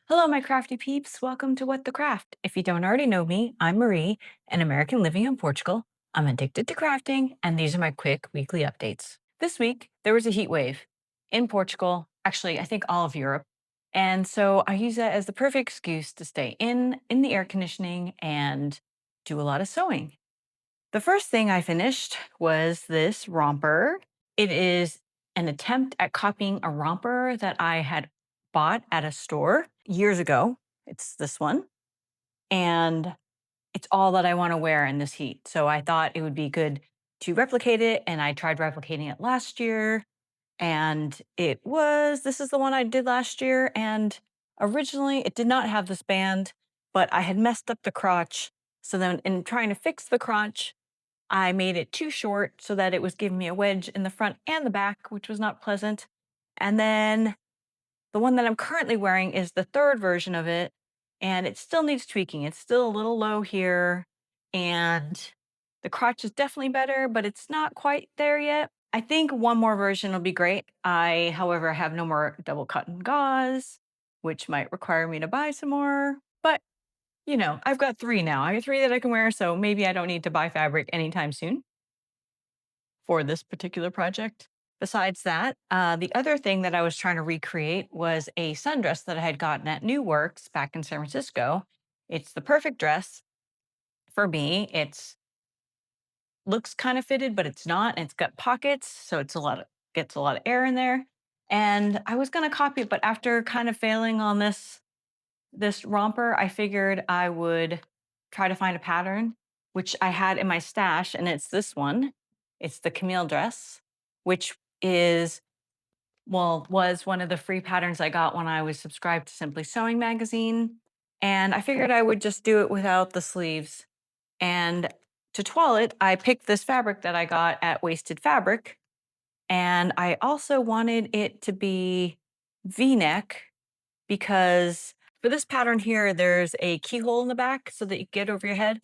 Hello, my crafty peeps. Welcome to What the Craft. If you don't already know me, I'm Marie, an American living in Portugal. I'm addicted to crafting, and these are my quick weekly updates. This week, there was a heat wave in Portugal, actually, I think all of Europe. And so I use that as the perfect excuse to stay in the air conditioning and do a lot of sewing. The first thing I finished was this romper. It is an attempt at copying a romper that I had bought at a store years ago. It's this one. And it's all that I want to wear in this heat. So I thought it would be good to replicate it. And I tried replicating it last year. And this is the one I did last year. And originally it did not have this band, but I had messed up the crotch. So then in trying to fix the crotch, I made it too short so that it was giving me a wedge in the front and the back, which was not pleasant. And then the one that I'm currently wearing is the third version of it, and it still needs tweaking. It's still a little low here, and the crotch is definitely better, but it's not quite there yet. I think one more version will be great. However, have no more double cotton gauze, which might require me to buy some more. But I've got three now. I have three that I can wear, so maybe I don't need to buy fabric anytime soon for this particular project. Besides that, the other thing that I was trying to recreate was a sundress that I had gotten at New Works back in San Francisco. It's the perfect dress for me. It's looks kind of fitted, but it's not. And it's got pockets, so gets a lot of air in there. And I was going to copy it, but after kind of failing on this romper, I figured I would try to find a pattern, which I had in my stash, and it's this one. It's the Camille dress, which was one of the free patterns I got when I was subscribed to Simply Sewing magazine. And I figured I would just do it without the sleeves. And to twirl it, I picked this fabric that I got at Wasted Fabric. And I also wanted it to be V-neck because for this pattern here, there's a keyhole in the back so that you get over your head.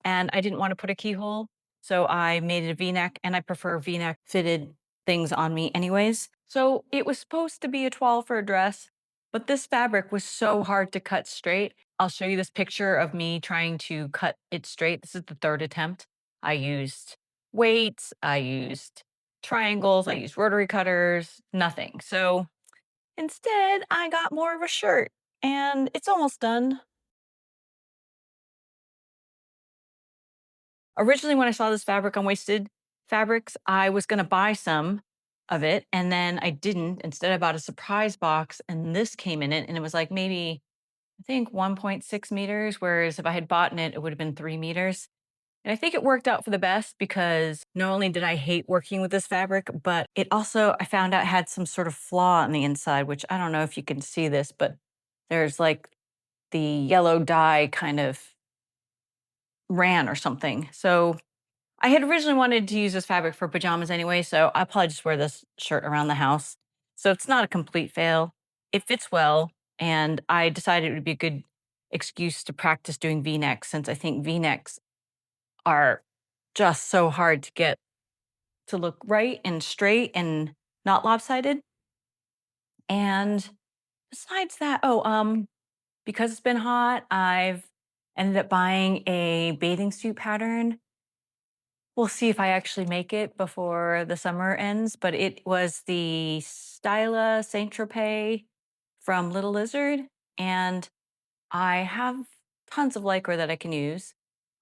And I didn't want to put a keyhole. So I made it a V-neck, and I prefer V-neck fitted things on me anyways. So it was supposed to be a toile for a dress, but this fabric was so hard to cut straight. I'll show you this picture of me trying to cut it straight. This is the third attempt. I used weights, I used triangles, I used rotary cutters, nothing. So instead, I got more of a shirt, and it's almost done. Originally, when I saw this fabric on Wasted Fabrics, I was going to buy some of it, and then I didn't. Instead, I bought a surprise box, and this came in it, and it was like maybe, I think, 1.6 meters, whereas if I had bought it, it would have been 3 meters. And I think it worked out for the best because not only did I hate working with this fabric, but it also, I found out, had some sort of flaw on the inside, which I don't know if you can see this, but there's like the yellow dye kind of ran or something. So I had originally wanted to use this fabric for pajamas anyway, so I'll probably just wear this shirt around the house. So it's not a complete fail. It fits well, and I decided it would be a good excuse to practice doing V-necks since I think V-necks are just so hard to get to look right and straight and not lopsided. And besides that, because it's been hot, I've ended up buying a bathing suit pattern. We'll see if I actually make it before the summer ends, but it was the Styla Saint Tropez from Little Lizard, and I have tons of lycra that I can use.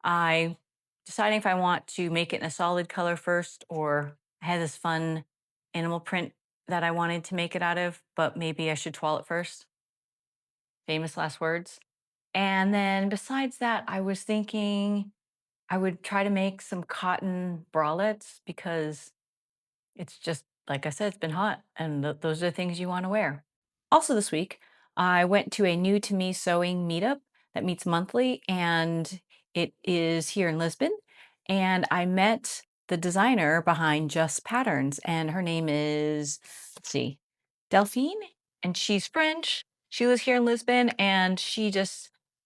I deciding if I want to make it in a solid color first, or I had this fun animal print that I wanted to make it out of, but maybe I should twirl it first. Famous last words. And then besides that, I was thinking I would try to make some cotton bralettes because it's just, like I said, it's been hot, and those are the things you want to wear. Also, this week, I went to a new to me sewing meetup that meets monthly, and it is here in Lisbon. And I met the designer behind Just Patterns, and her name is, let's see, Delphine, and she's French. She lives here in Lisbon, and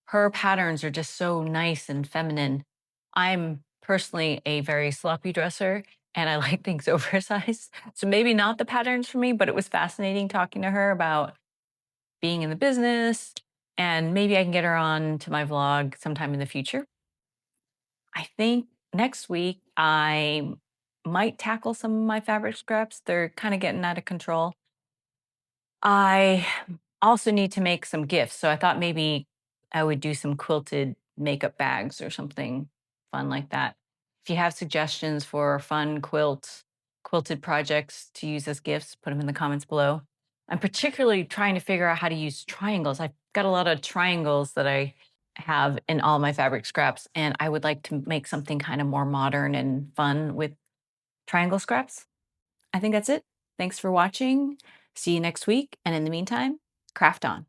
her patterns are just so nice and feminine. I'm personally a very sloppy dresser, and I like things oversized. So maybe not the patterns for me, but it was fascinating talking to her about being in the business and maybe I can get her on to my vlog sometime in the future. I think next week I might tackle some of my fabric scraps. They're kind of getting out of control. I also need to make some gifts. So I thought maybe I would do some quilted makeup bags or something fun like that. If you have suggestions for fun quilted projects to use as gifts, put them in the comments below. I'm particularly trying to figure out how to use triangles. I've got a lot of triangles that I have in all my fabric scraps, and I would like to make something kind of more modern and fun with triangle scraps. I think that's it. Thanks for watching. See you next week. And in the meantime, craft on.